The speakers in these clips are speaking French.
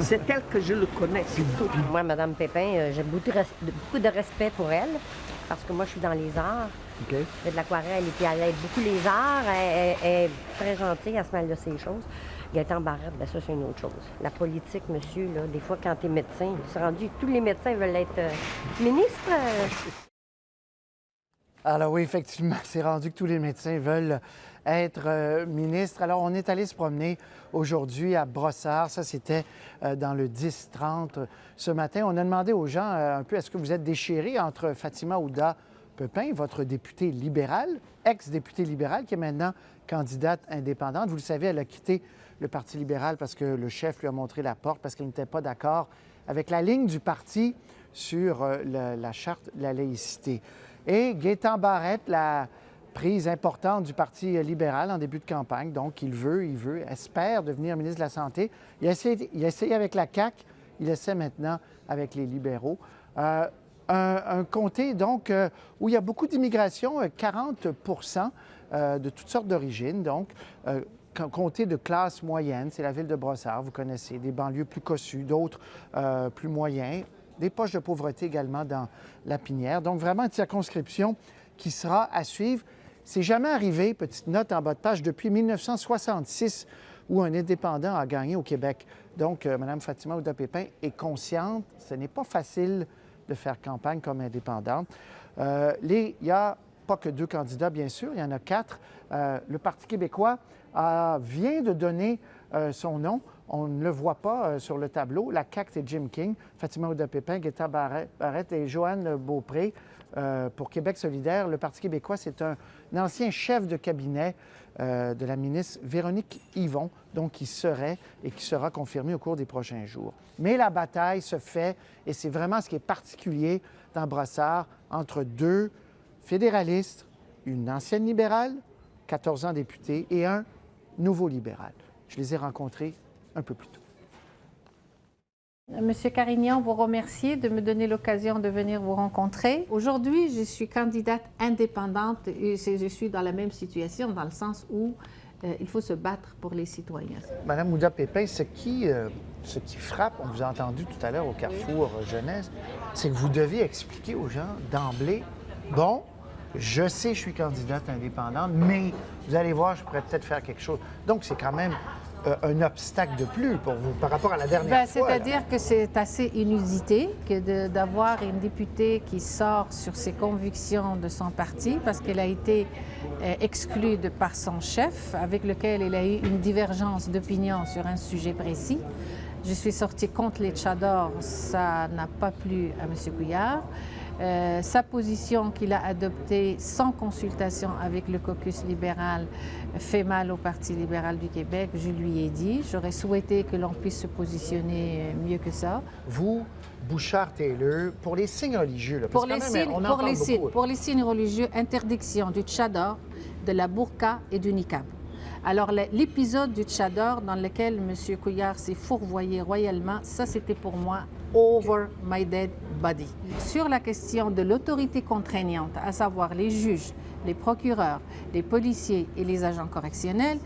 C'est tel que je le connais, c'est tout. Moi, Mme Pépin, j'ai beaucoup de respect pour elle, parce que moi, je suis dans les arts. OK. Elle fait de l'aquarelle et puis elle aide beaucoup les arts. Elle est très gentille, elle se mêle de ces choses. Gaëtan Barrette, bien ça, c'est une autre chose. La politique, monsieur, là, des fois, quand tu es médecin, c'est rendu tous les médecins veulent être ministres. Alors oui, effectivement, c'est rendu que tous les médecins veulent être ministres. Alors, on est allé se promener aujourd'hui à Brossard. Ça, c'était dans le 10-30 ce matin. On a demandé aux gens un peu, est-ce que vous êtes déchirés entre Fatima Ouda Pepin, votre députée libérale, ex-députée libérale, qui est maintenant candidate indépendante. Vous le savez, elle a quitté le Parti libéral parce que le chef lui a montré la porte, parce qu'elle n'était pas d'accord avec la ligne du parti sur la charte de la laïcité. Et Gaétan Barrette, la prise importante du Parti libéral en début de campagne, donc il espère devenir ministre de la Santé. Il a essayé avec la CAQ, il essaie maintenant avec les libéraux. Un comté, donc, où il y a beaucoup d'immigration, 40 de toutes sortes d'origines, donc, comté de classe moyenne, c'est la ville de Brossard, vous connaissez, des banlieues plus cossues, d'autres plus moyens, des poches de pauvreté également dans la Pinière. Donc, vraiment une circonscription qui sera à suivre. C'est jamais arrivé, petite note en bas de page, depuis 1966, où un indépendant a gagné au Québec. Donc, Mme Fatima Ouda Pépin est consciente, ce n'est pas facile de faire campagne comme indépendante. Il n'y a pas que 2 candidats, bien sûr, il y en a 4. Le Parti québécois vient de donner son nom. On ne le voit pas sur le tableau. La CAQ, c'est Jim King, Fatima Ouda Pépin, Gaétan Barrette et Joanne Beaupré. Pour Québec solidaire, le Parti québécois, c'est un ancien chef de cabinet de la ministre Véronique Yvon, donc qui serait et qui sera confirmé au cours des prochains jours. Mais la bataille se fait, et c'est vraiment ce qui est particulier dans Brossard, entre 2 fédéralistes, une ancienne libérale, 14 ans députée, et un nouveau libéral. Je les ai rencontrés un peu plus tôt. Monsieur Carignan, vous remercie de me donner l'occasion de venir vous rencontrer. Aujourd'hui, je suis candidate indépendante et je suis dans la même situation dans le sens où il faut se battre pour les citoyens. Madame Ouda Pépin, ce qui frappe, on vous a entendu tout à l'heure au Carrefour Jeunesse, c'est que vous devez expliquer aux gens d'emblée, bon, je sais que je suis candidate indépendante, mais vous allez voir, je pourrais peut-être faire quelque chose. Donc, c'est quand même un obstacle de plus pour vous par rapport à la dernière fois. C'est-à-dire que c'est assez inusité que d'avoir une députée qui sort sur ses convictions de son parti parce qu'elle a été exclue de par son chef avec lequel elle a eu une divergence d'opinion sur un sujet précis. Je suis sortie contre les tchadors, ça n'a pas plu à M. Couillard. Sa position qu'il a adoptée sans consultation avec le caucus libéral fait mal au Parti libéral du Québec. Je lui ai dit, j'aurais souhaité que l'on puisse se positionner mieux que ça. Vous, Bouchard-Taylor, pour les signes religieux, là, pour, les signes religieux, interdiction du tchador, de la burqa et du niqab. Alors, l'épisode du tchador dans lequel M. Couillard s'est fourvoyé royalement, ça, c'était pour moi over my dead body. Sur la question de l'autorité contraignante, à savoir les juges, les procureurs, les policiers et les agents correctionnels,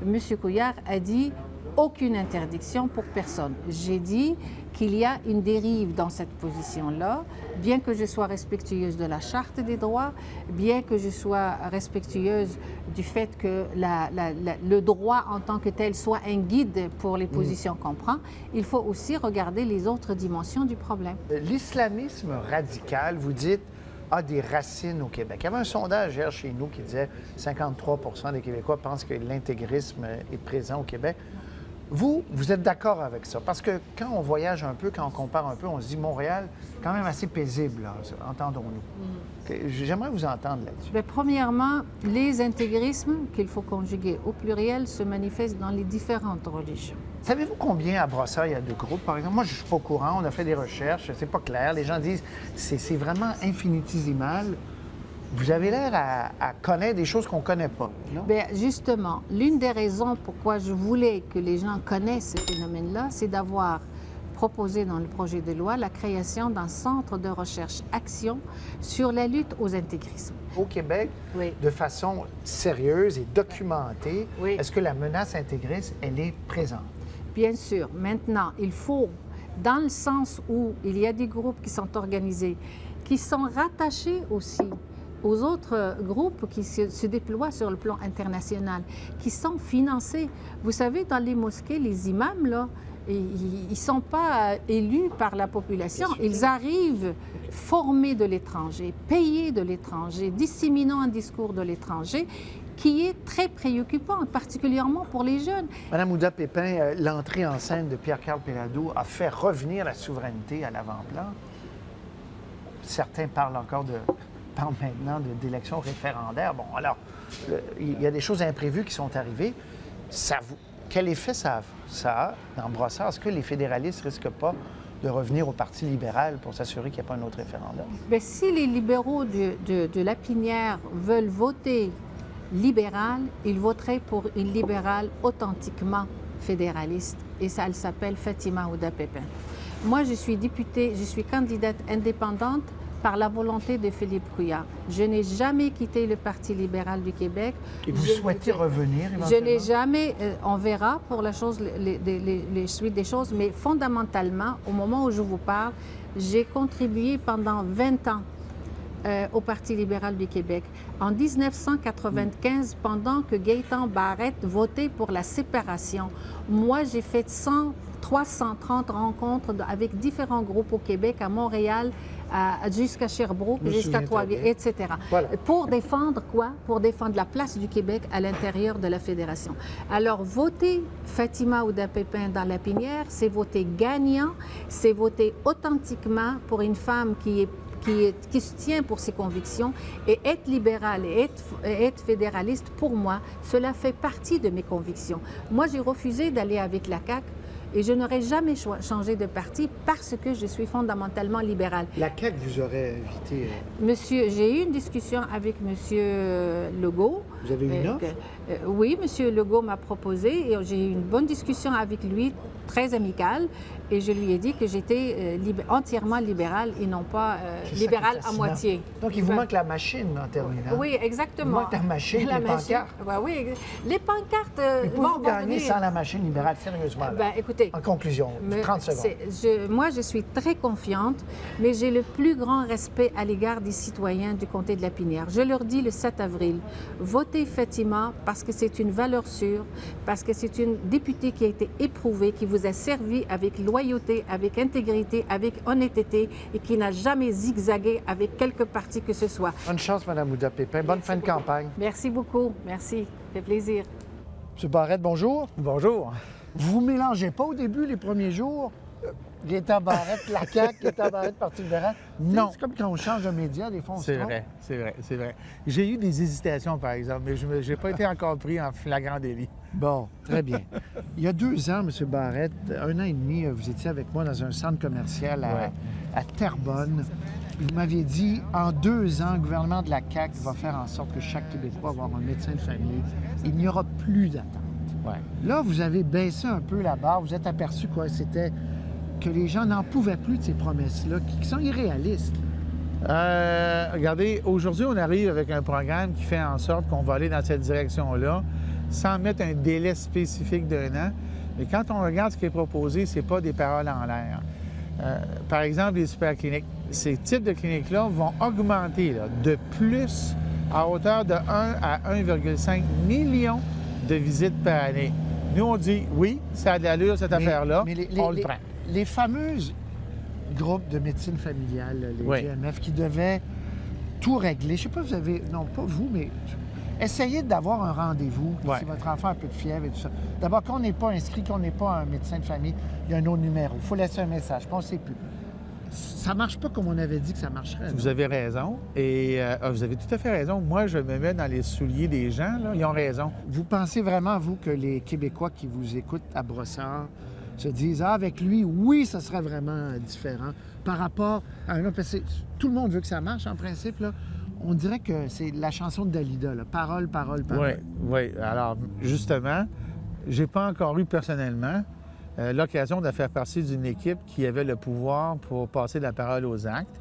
M. Couillard a dit aucune interdiction pour personne. J'ai dit qu'il y a une dérive dans cette position-là, bien que je sois respectueuse de la Charte des droits, bien que je sois respectueuse du fait que le droit en tant que tel soit un guide pour les positions qu'on prend, il faut aussi regarder les autres dimensions du problème. L'islamisme radical, vous dites, a des racines au Québec. Il y avait un sondage hier chez nous qui disait 53 des Québécois pensent que l'intégrisme est présent au Québec. Vous êtes d'accord avec ça? Parce que quand on voyage un peu, quand on compare un peu, on se dit Montréal, quand même assez paisible, là, entendons-nous. J'aimerais vous entendre là-dessus. Bien, premièrement, les intégrismes, qu'il faut conjuguer au pluriel, se manifestent dans les différentes religions. Savez-vous combien à Brossard il y a de groupes, par exemple? Moi, je ne suis pas au courant, on a fait des recherches, c'est pas clair. Les gens disent c'est vraiment infinitésimal. Vous avez l'air à connaître des choses qu'on ne connaît pas, non? Bien, justement, l'une des raisons pourquoi je voulais que les gens connaissent ce phénomène-là, c'est d'avoir proposé dans le projet de loi la création d'un centre de recherche-action sur la lutte aux intégrismes. Au Québec, oui, de façon sérieuse et documentée, oui, est-ce que la menace intégriste, elle est présente? Bien sûr. Maintenant, il faut, dans le sens où il y a des groupes qui sont organisés, qui sont rattachés aussi aux autres groupes qui se déploient sur le plan international, qui sont financés. Vous savez, dans les mosquées, les imams, là, ils ne sont pas élus par la population. Ils arrivent formés de l'étranger, payés de l'étranger, disséminant un discours de l'étranger qui est très préoccupant, particulièrement pour les jeunes. Madame Ouda Pépin, l'entrée en scène de Pierre-Carl Péladeau a fait revenir la souveraineté à l'avant-plan. Certains parlent maintenant d'élections référendaires. Bon, alors, il y a des choses imprévues qui sont arrivées. Quel effet ça a dans Brossard? Est-ce que les fédéralistes ne risquent pas de revenir au Parti libéral pour s'assurer qu'il n'y a pas un autre référendum? Bien, si les libéraux de Lapinière veulent voter libéral, ils voteraient pour une libérale authentiquement fédéraliste. Et ça, elle s'appelle Fatima Ouda Pépin. Moi, je suis députée, je suis candidate indépendante par la volonté de Philippe Couillard. Je n'ai jamais quitté le Parti libéral du Québec. Et vous souhaitez revenir éventuellement? Je n'ai jamais, on verra pour la chose, les suites des choses, mais fondamentalement, au moment où je vous parle, j'ai contribué pendant 20 ans au Parti libéral du Québec. En 1995, pendant que Gaétan Barrette votait pour la séparation, moi, j'ai fait 330 rencontres avec différents groupes au Québec, à Montréal, jusqu'à Sherbrooke, jusqu'à Trois-Rivières, etc. Voilà. Pour défendre quoi? Pour défendre la place du Québec à l'intérieur de la Fédération. Alors, voter Fatima Ouda Pépin dans Lapinière, c'est voter gagnant, c'est voter authentiquement pour une femme qui se tient pour ses convictions, et être libéral et être fédéraliste, pour moi, cela fait partie de mes convictions. Moi, j'ai refusé d'aller avec la CAQ et je n'aurais jamais changé de parti parce que je suis fondamentalement libérale. La CAQ vous aurait invité? J'ai eu une discussion avec M. Legault. Vous avez eu une offre? Oui, M. Legault m'a proposé et j'ai eu une bonne discussion avec lui, très amicale, et je lui ai dit que j'étais entièrement libérale et non pas libérale à moitié. Donc, il vous manque la machine en terminant? Oui, exactement. Il manque la machine, les pancartes? Oui, les pancartes vont gagner sans la machine libérale, sérieusement. Ben, écoutez, en conclusion, 30 secondes. Moi, je suis très confiante, mais j'ai le plus grand respect à l'égard des citoyens du comté de Lapinière. Je leur dis le 7 avril, votez Fatima parce que c'est une valeur sûre, parce que c'est une députée qui a été éprouvée, qui vous a servi avec loyauté, avec intégrité, avec honnêteté et qui n'a jamais zigzagué avec quelque parti que ce soit. Bonne chance, Mme Ouda Pépin. Bonne fin de campagne. Merci beaucoup. Merci. Ça fait plaisir. M. Barrette, bonjour. Bonjour. Vous ne mélangez pas au début, les premiers jours? Gaétan Barrette, la CAQ, Gaétan Barrette, Parti libéral? Non. C'est comme quand on change de média, des fois, on se trompe. C'est vrai. J'ai eu des hésitations, par exemple, mais je n'ai pas été encore pris en flagrant délit. Bon, très bien. Il y a 2 ans, M. Barrette, 1 an et demi, vous étiez avec moi dans un centre commercial à Terrebonne. Vous m'aviez dit, en 2 ans, le gouvernement de la CAQ va faire en sorte que chaque Québécois va avoir un médecin de famille. Il n'y aura plus d'attente. Ouais. Là, vous avez baissé un peu la barre. Vous êtes aperçu quoi? C'était que les gens n'en pouvaient plus de ces promesses-là, qui sont irréalistes. Regardez, aujourd'hui, on arrive avec un programme qui fait en sorte qu'on va aller dans cette direction-là, sans mettre un délai spécifique d'1 an. Mais quand on regarde ce qui est proposé, ce n'est pas des paroles en l'air. Par exemple, les supercliniques. Ces types de cliniques-là vont augmenter de plus à hauteur de 1 à 1,5 million de visites par année. Nous, on dit, oui, ça a de l'allure, cette affaire-là, on le prend. Les fameuses groupes de médecine familiale, les GMF, qui devaient tout régler. Je ne sais pas, vous avez... Non, pas vous, mais... Essayez d'avoir un rendez-vous si votre enfant a un peu de fièvre et tout ça. D'abord, quand on n'est pas inscrit, qu'on n'est pas un médecin de famille, il y a un autre numéro. Il faut laisser un message. Je pense que c'est plus. Ça ne marche pas comme on avait dit que ça marcherait. Vous avez raison. Et vous avez tout à fait raison. Moi, je me mets dans les souliers des gens. Là. Ils ont raison. Vous pensez vraiment, vous, que les Québécois qui vous écoutent à Brossard se disent « Ah, avec lui, oui, ça serait vraiment différent par rapport à un autre... » Parce que tout le monde veut que ça marche, en principe, là. On dirait que c'est la chanson de Dalida, là. Parole, parole, parole. Oui. Alors, justement, j'ai pas encore eu personnellement l'occasion de faire partie d'une équipe qui avait le pouvoir pour passer de la parole aux actes.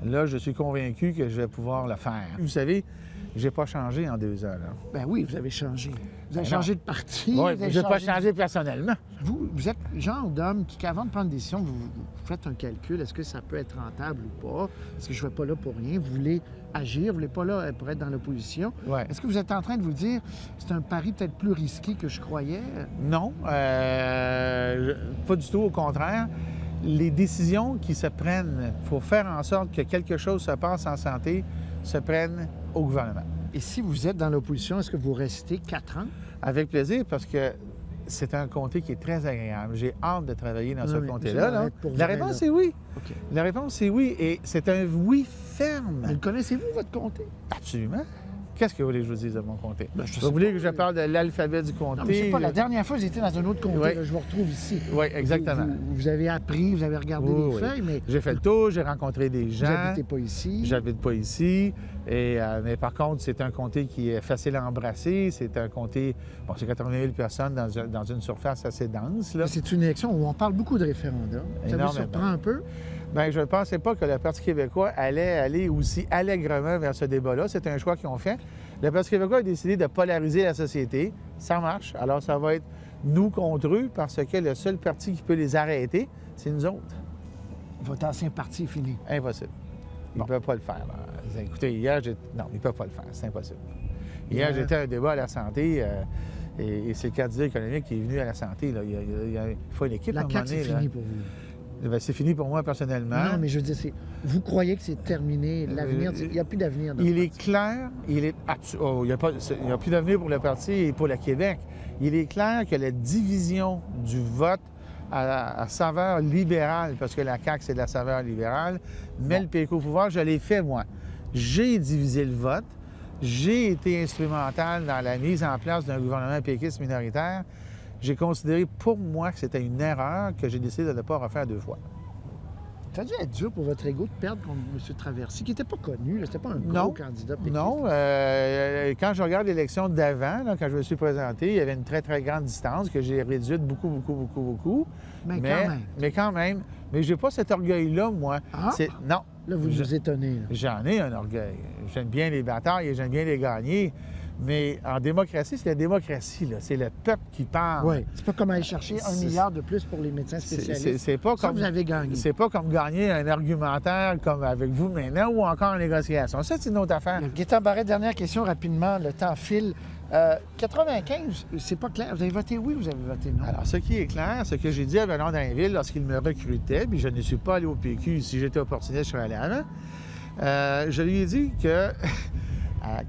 Là, je suis convaincu que je vais pouvoir le faire. Vous savez, J'ai pas changé en 2 ans, là. Ben oui, vous avez changé. Vous avez Ben non. changé de parti. Oui, vous avez j'ai pas de- changé personnellement. Vous êtes le genre d'homme qui, avant de prendre une décision, vous faites un calcul. Est-ce que ça peut être rentable ou pas? Est-ce que je ne vais pas là pour rien? Vous voulez agir, vous ne voulez pas là pour être dans l'opposition. Ouais. Est-ce que vous êtes en train de vous dire c'est un pari peut-être plus risqué que je croyais? Non, pas du tout, au contraire. Les décisions qui se prennent pour faire en sorte que quelque chose se passe en santé se prennent au gouvernement. Et si vous êtes dans l'opposition, est-ce que vous restez 4 ans? Avec plaisir, parce que c'est un comté qui est très agréable. J'ai hâte de travailler dans Non, ce mais comté-là. monsieur là. Barrette, pour La vrai, réponse là. est oui. OK. La réponse est oui. Et c'est un oui ferme. Mais le connaissez-vous, votre comté? Absolument. Qu'est-ce que vous voulez que je vous dise de mon comté? Ben, je sais vous voulez pas. que je parle de l'alphabet du comté? Non, mais je sais pas, la dernière fois, j'étais dans un autre comté. Oui. Là, je vous retrouve ici. Oui, exactement. Vous avez appris, vous avez regardé Oui, les oui. feuilles, mais J'ai fait le tour, j'ai rencontré des vous gens. n'habitez pas ici. J'habite pas ici. Mais par contre, c'est un comté qui est facile à embrasser. C'est un comté... Bon, c'est 80 000 personnes dans une surface assez dense, là. C'est une élection où on parle beaucoup de référendum. Ça vous Énormément. surprend un peu? Bien, je ne pensais pas que le Parti québécois allait aller aussi allègrement vers ce débat-là. C'est un choix qu'ils ont fait. Le Parti québécois a décidé de polariser la société. Ça marche. Alors, ça va être nous contre eux parce que le seul parti qui peut les arrêter, c'est nous autres. Votre ancien parti est fini. Impossible. Ils ne peuvent pas le faire. Là. Écoutez, hier, non, ils ne peuvent pas le faire. C'est impossible. Hier, j'étais à un débat à la santé et c'est le candidat économique qui est venu à la santé. Là. Il faut une équipe à La un moment CAQ, donné. c'est là. fini pour vous. Bien, c'est fini pour moi personnellement. Non, mais je veux dire, vous croyez que c'est terminé, l'avenir, il n'y a plus d'avenir dans Il ce est clair, il n'y a plus d'avenir pour le parti et pour le Québec. Il est clair que la division du vote à saveur libérale, parce que la CAQ, c'est de la saveur libérale, met le PQ au pouvoir. Je l'ai fait, moi. J'ai divisé le vote. J'ai été instrumental dans la mise en place d'un gouvernement péquiste minoritaire. J'ai considéré pour moi que c'était une erreur que j'ai décidé de ne pas refaire 2 fois. Ça a dû être dur pour votre ego de perdre contre M. Traversy, qui n'était pas connu, là, c'était pas un gros candidat péquiste. Non. Quand je regarde l'élection d'avant, là, quand je me suis présenté, il y avait une très, très grande distance que j'ai réduite beaucoup. Mais quand même. Mais j'ai pas cet orgueil-là, moi. Ah! Non. Là, vous nous étonnez. Là. J'en ai un orgueil. J'aime bien les batailles et j'aime bien les gagner. Mais en démocratie, c'est la démocratie, là. C'est le peuple qui parle. Oui, c'est pas comme aller chercher 1 milliard de plus pour les médecins spécialistes. C'est pas Ça, comme... vous avez gagné. C'est pas comme gagner un argumentaire comme avec vous maintenant ou encore en négociation. Ça, c'est une autre affaire. Gaétan Barrette, dernière question rapidement, le temps file. 95, c'est pas clair. Vous avez voté oui ou vous avez voté non? Alors, ce qui est clair, ce que j'ai dit à Bernard Drinville lorsqu'il me recrutait, puis je ne suis pas allé au PQ, si j'étais opportuniste, je serais allé avant, je lui ai dit que,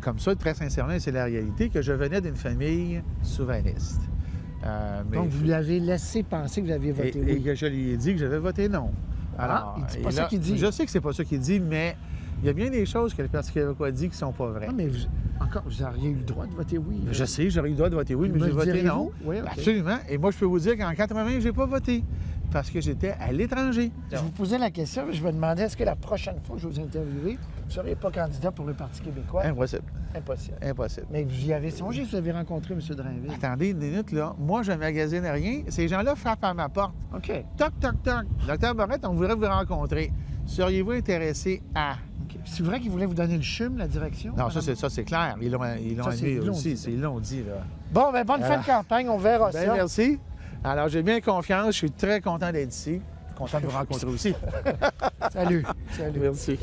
comme ça, très sincèrement, c'est la réalité, que je venais d'une famille souverainiste. Donc, vous lui avez laissé penser que vous aviez voté oui. Et que je lui ai dit que j'avais voté non. Alors, il dit pas ça qu'il dit. Je sais que c'est pas ça qu'il dit, mais il y a bien des choses que le Parti québécois dit qui sont pas vraies. Non, mais vous auriez eu le droit de voter oui. Je sais, j'aurais eu le droit de voter oui, mais Me j'ai le voté direz-vous? non. Oui, OK. Absolument. Et moi, je peux vous dire qu'en 80, j'ai pas voté parce que j'étais à l'étranger. Je vous posais la question, je me demandais est-ce que la prochaine fois que je vous interviewais, vous ne seriez pas candidat pour le Parti québécois? Impossible. Impossible. Impossible. Mais vous y avez songé, vous avez rencontré M. Drainville. Attendez une minute, là. Moi, je ne magasine rien. Ces gens-là frappent à ma porte. OK. Toc, toc, toc. Docteur Barrette, on voudrait vous rencontrer. Seriez-vous intéressé à... OK. C'est vrai qu'ils voulaient vous donner le CHUM, la direction? Non, madame? ça, c'est clair. Ils l'ont Ça, admis ils l'ont aussi. dit. Ils l'ont dit, là. Bon, bien, bonne fin de campagne, on verra Ben, ça. merci. Alors, j'ai bien confiance. Je suis très content d'être ici. Content de vous rencontrer aussi. Salut. Salut. Merci.